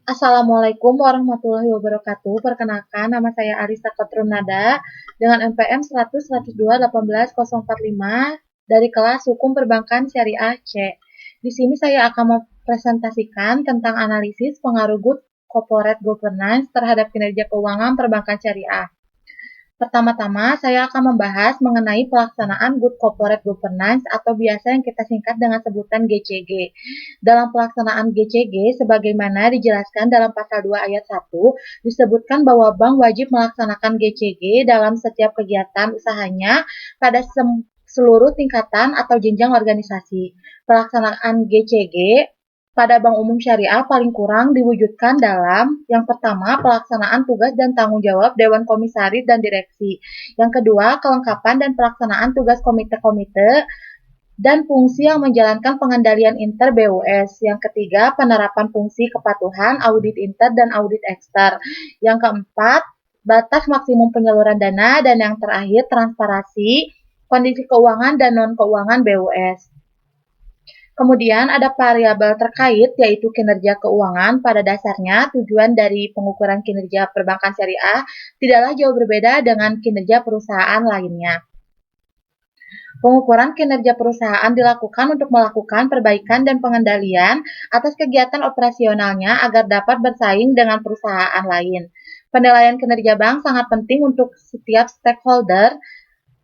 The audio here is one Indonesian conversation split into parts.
Assalamualaikum warahmatullahi wabarakatuh. Perkenalkan, nama saya Arisa Kotrunada dengan NPM 100-102-18045 dari kelas Hukum Perbankan Syariah C. Di sini saya akan mempresentasikan tentang analisis pengaruh Good Corporate Governance terhadap kinerja keuangan perbankan syariah. Pertama-tama, saya akan membahas mengenai pelaksanaan Good Corporate Governance atau biasa yang kita singkat dengan sebutan GCG. Dalam pelaksanaan GCG, sebagaimana dijelaskan dalam pasal 2 ayat 1, disebutkan bahwa bank wajib melaksanakan GCG dalam setiap kegiatan usahanya pada seluruh tingkatan atau jenjang organisasi. Pelaksanaan GCG pada Bank Umum Syariah paling kurang diwujudkan dalam yang pertama, pelaksanaan tugas dan tanggung jawab Dewan Komisaris dan Direksi. Yang kedua, kelengkapan dan pelaksanaan tugas komite-komite dan fungsi yang menjalankan pengendalian inter BUS. Yang ketiga, penerapan fungsi kepatuhan, audit inter dan audit ekster. Yang keempat, batas maksimum penyaluran dana, dan yang terakhir, transparansi, kondisi keuangan dan non-keuangan BUS. Kemudian ada variabel terkait yaitu kinerja keuangan. Pada dasarnya tujuan dari pengukuran kinerja perbankan syariah tidaklah jauh berbeda dengan kinerja perusahaan lainnya. Pengukuran kinerja perusahaan dilakukan untuk melakukan perbaikan dan pengendalian atas kegiatan operasionalnya agar dapat bersaing dengan perusahaan lain. Penilaian kinerja bank sangat penting untuk setiap stakeholder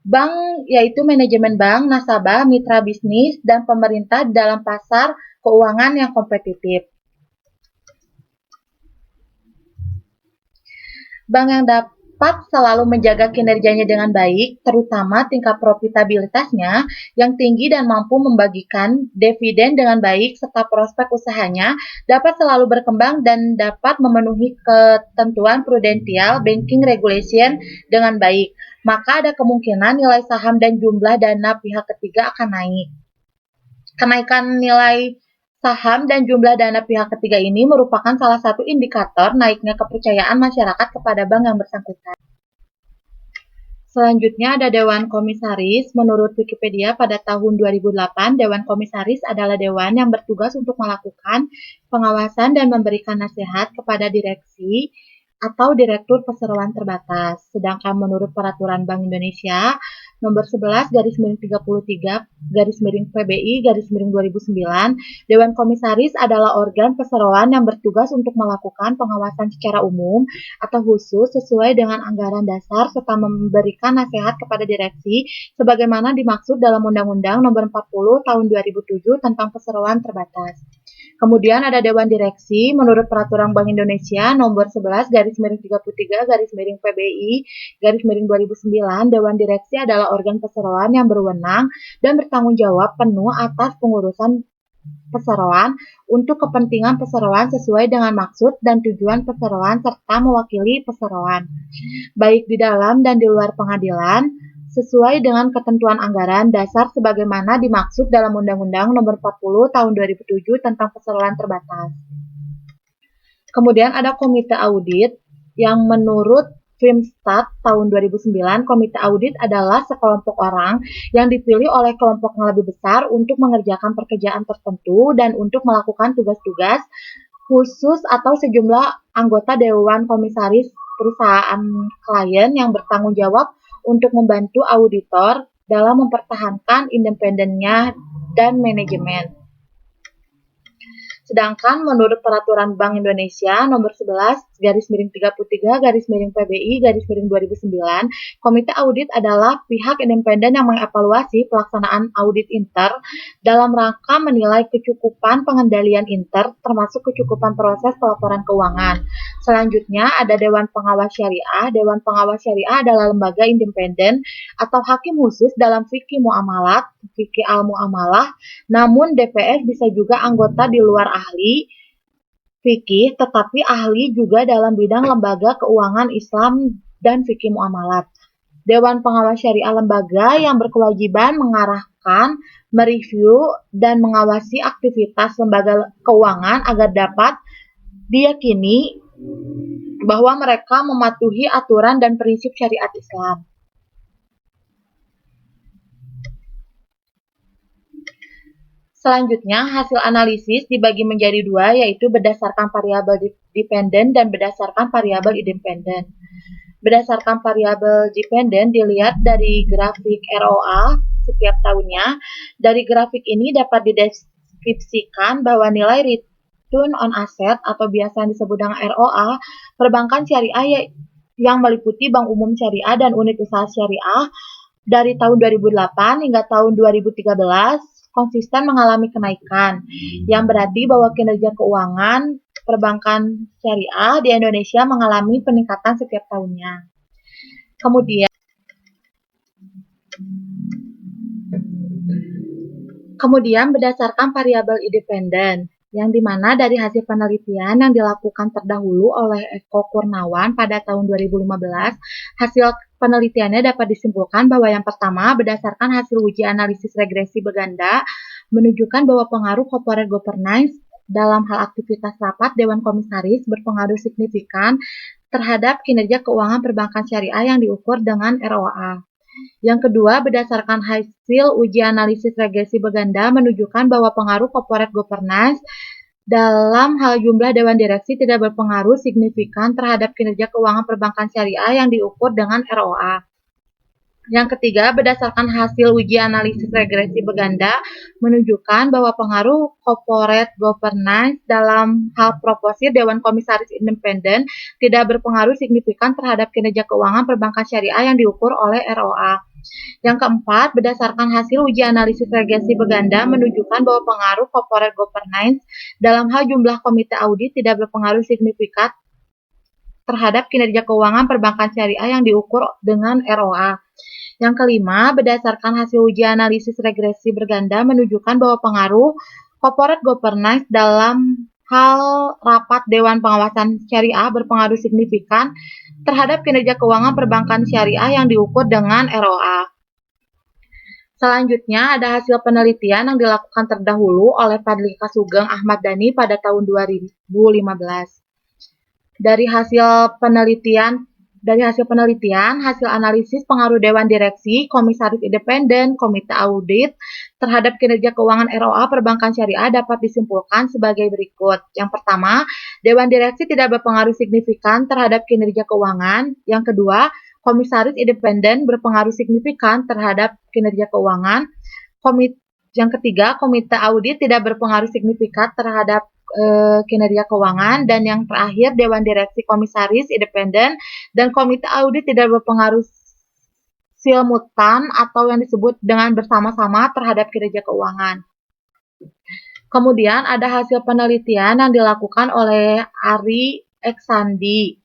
bank, yaitu manajemen bank, nasabah, mitra bisnis, dan pemerintah dalam pasar keuangan yang kompetitif. Bank yang dapat selalu menjaga kinerjanya dengan baik, terutama tingkat profitabilitasnya yang tinggi dan mampu membagikan dividen dengan baik, serta prospek usahanya dapat selalu berkembang dan dapat memenuhi ketentuan prudential banking regulation dengan baik, maka ada kemungkinan nilai saham dan jumlah dana pihak ketiga akan naik. Kenaikan nilai saham dan jumlah dana pihak ketiga ini merupakan salah satu indikator naiknya kepercayaan masyarakat kepada bank yang bersangkutan. Selanjutnya ada Dewan Komisaris. Menurut Wikipedia pada tahun 2008, Dewan Komisaris adalah dewan yang bertugas untuk melakukan pengawasan dan memberikan nasihat kepada direksi atau direktur perseroan terbatas. Sedangkan menurut Peraturan Bank Indonesia nomor 11/33/PBI/2009, Dewan Komisaris adalah organ perseroan yang bertugas untuk melakukan pengawasan secara umum atau khusus sesuai dengan anggaran dasar serta memberikan nasihat kepada direksi sebagaimana dimaksud dalam Undang-Undang Nomor 40 Tahun 2007 tentang Perseroan Terbatas. Kemudian ada Dewan Direksi. Menurut Peraturan Bank Indonesia Nomor 11/33/PBI/2009, Dewan Direksi adalah organ perseroan yang berwenang dan bertanggung jawab penuh atas pengurusan perseroan untuk kepentingan perseroan sesuai dengan maksud dan tujuan perseroan serta mewakili perseroan, baik di dalam dan di luar pengadilan, sesuai dengan ketentuan anggaran dasar sebagaimana dimaksud dalam Undang-Undang Nomor 40 Tahun 2007 tentang Perseroan Terbatas. Kemudian ada Komite Audit yang menurut Filmstat tahun 2009, Komite Audit adalah sekelompok orang yang dipilih oleh kelompok yang lebih besar untuk mengerjakan pekerjaan tertentu dan untuk melakukan tugas-tugas khusus atau sejumlah anggota Dewan Komisaris perusahaan klien yang bertanggung jawab untuk membantu auditor dalam mempertahankan independennya dan manajemen. Sedangkan menurut Peraturan Bank Indonesia Nomor 11/33/PBI/2009, Komite Audit adalah pihak independen yang mengevaluasi pelaksanaan audit inter dalam rangka menilai kecukupan pengendalian inter, termasuk kecukupan proses pelaporan keuangan. Selanjutnya ada Dewan Pengawas Syariah. Dewan Pengawas Syariah adalah lembaga independen atau hakim khusus dalam fikih muamalat, fikih al-muamalah, namun DPS bisa juga anggota di luar ahli fikih, tetapi ahli juga dalam bidang lembaga keuangan Islam dan fikih muamalat. Dewan Pengawas Syariah lembaga yang berkewajiban mengarahkan, mereview, dan mengawasi aktivitas lembaga keuangan agar dapat diyakini bahwa mereka mematuhi aturan dan prinsip syariat Islam. Selanjutnya, hasil analisis dibagi menjadi dua, yaitu berdasarkan variabel dependen dan berdasarkan variabel independen. Berdasarkan variabel dependen dilihat dari grafik ROA setiap tahunnya. Dari grafik ini dapat dideskripsikan bahwa nilai return on asset atau biasa disebut dengan ROA perbankan syariah yang meliputi bank umum syariah dan unit usaha syariah dari tahun 2008 hingga tahun 2013 konsisten mengalami kenaikan, yang berarti bahwa kinerja keuangan perbankan syariah di Indonesia mengalami peningkatan setiap tahunnya. Kemudian berdasarkan variabel independen, yang dimana dari hasil penelitian yang dilakukan terdahulu oleh Eko Kurnawan pada tahun 2015, hasil penelitiannya dapat disimpulkan bahwa yang pertama, berdasarkan hasil uji analisis regresi berganda, menunjukkan bahwa pengaruh corporate governance dalam hal aktivitas rapat Dewan Komisaris berpengaruh signifikan terhadap kinerja keuangan perbankan syariah yang diukur dengan ROA. Yang kedua, berdasarkan hasil uji analisis regresi berganda menunjukkan bahwa pengaruh corporate governance dalam hal jumlah dewan direksi tidak berpengaruh signifikan terhadap kinerja keuangan perbankan syariah yang diukur dengan ROA. Yang ketiga, berdasarkan hasil uji analisis regresi berganda menunjukkan bahwa pengaruh corporate governance dalam hal proporsi Dewan Komisaris Independen tidak berpengaruh signifikan terhadap kinerja keuangan perbankan syariah yang diukur oleh ROA. Yang keempat, berdasarkan hasil uji analisis regresi berganda menunjukkan bahwa pengaruh corporate governance dalam hal jumlah komite audit tidak berpengaruh signifikan terhadap kinerja keuangan perbankan syariah yang diukur dengan ROA. Yang kelima, berdasarkan hasil uji analisis regresi berganda menunjukkan bahwa pengaruh corporate governance dalam hal rapat Dewan Pengawasan Syariah berpengaruh signifikan terhadap kinerja keuangan perbankan syariah yang diukur dengan ROA. Selanjutnya, ada hasil penelitian yang dilakukan terdahulu oleh Padlika Sugeng Ahmad Dhani pada tahun 2015. Dari hasil penelitian, hasil analisis pengaruh Dewan Direksi, Komisaris Independen, Komite Audit terhadap kinerja keuangan ROA perbankan syariah dapat disimpulkan sebagai berikut. Yang pertama, Dewan Direksi tidak berpengaruh signifikan terhadap kinerja keuangan. Yang kedua, Komisaris Independen berpengaruh signifikan terhadap kinerja keuangan. Yang ketiga, Komite Audit tidak berpengaruh signifikan terhadap kinerja keuangan, dan yang terakhir Dewan Direksi Komisaris Independen dan Komite Audit tidak berpengaruh simultan atau yang disebut dengan bersama-sama terhadap kinerja keuangan. Kemudian ada hasil penelitian yang dilakukan oleh Ari Eksandi.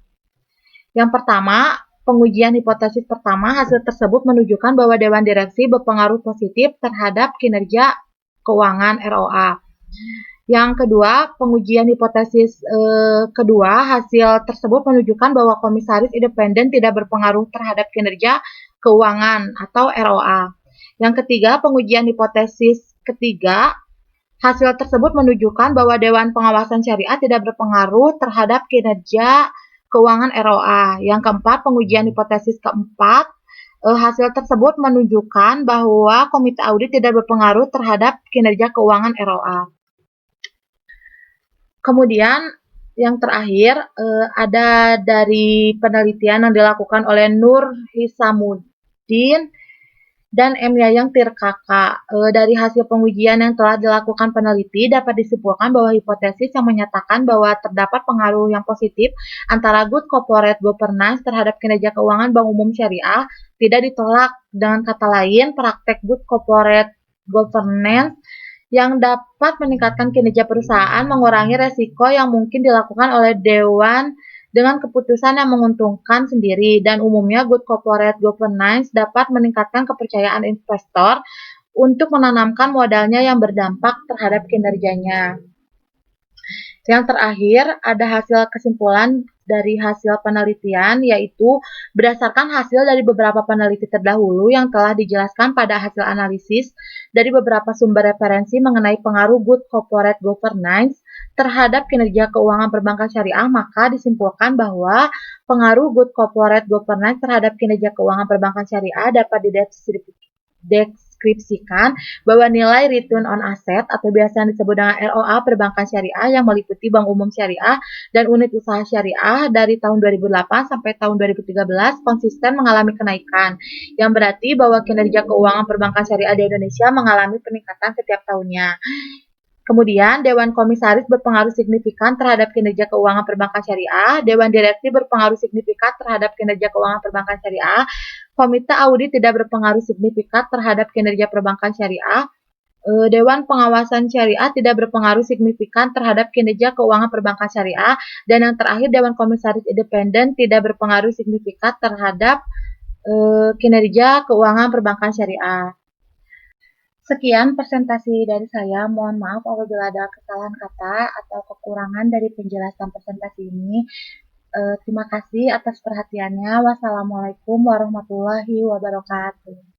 Yang pertama, pengujian hipotesis pertama, hasil tersebut menunjukkan bahwa Dewan Direksi berpengaruh positif terhadap kinerja keuangan ROA. Yang kedua, pengujian hipotesis kedua, hasil tersebut menunjukkan bahwa Komisaris Independen tidak berpengaruh terhadap kinerja keuangan atau ROA. Yang ketiga, pengujian hipotesis ketiga, hasil tersebut menunjukkan bahwa Dewan Pengawasan Syariah tidak berpengaruh terhadap kinerja keuangan ROA. Yang keempat, pengujian hipotesis keempat, hasil tersebut menunjukkan bahwa Komite Audit tidak berpengaruh terhadap kinerja keuangan ROA. Kemudian yang terakhir ada dari penelitian yang dilakukan oleh Nur Hisamuddin dan M. Yayang Tirkaka. Dari hasil pengujian yang telah dilakukan peneliti dapat disimpulkan bahwa hipotesis yang menyatakan bahwa terdapat pengaruh yang positif antara good corporate governance terhadap kinerja keuangan bank umum syariah tidak ditolak. Dengan kata lain, praktek good corporate governance yang dapat meningkatkan kinerja perusahaan, mengurangi resiko yang mungkin dilakukan oleh Dewan dengan keputusan yang menguntungkan sendiri, dan umumnya good corporate governance dapat meningkatkan kepercayaan investor untuk menanamkan modalnya yang berdampak terhadap kinerjanya. Yang terakhir, ada hasil kesimpulan dari hasil penelitian, yaitu berdasarkan hasil dari beberapa peneliti terdahulu yang telah dijelaskan pada hasil analisis dari beberapa sumber referensi mengenai pengaruh good corporate governance terhadap kinerja keuangan perbankan syariah, maka disimpulkan bahwa pengaruh good corporate governance terhadap kinerja keuangan perbankan syariah dapat mendeskripsikan bahwa nilai return on asset atau biasa disebut dengan ROA perbankan syariah yang meliputi bank umum syariah dan unit usaha syariah dari tahun 2008 sampai tahun 2013 konsisten mengalami kenaikan, yang berarti bahwa kinerja keuangan perbankan syariah di Indonesia mengalami peningkatan setiap tahunnya. Kemudian, Dewan Komisaris berpengaruh signifikan terhadap kinerja keuangan perbankan syariah, Dewan Direksi berpengaruh signifikan terhadap kinerja keuangan perbankan syariah, Komite Audit tidak berpengaruh signifikan terhadap kinerja perbankan syariah, Dewan Pengawasan Syariah tidak berpengaruh signifikan terhadap kinerja keuangan perbankan syariah, dan yang terakhir Dewan Komisaris Independen tidak berpengaruh signifikan terhadap kinerja keuangan perbankan syariah. Sekian presentasi dari saya. Mohon maaf apabila ada kesalahan kata atau kekurangan dari penjelasan presentasi ini. Terima kasih atas perhatiannya. Wassalamualaikum warahmatullahi wabarakatuh.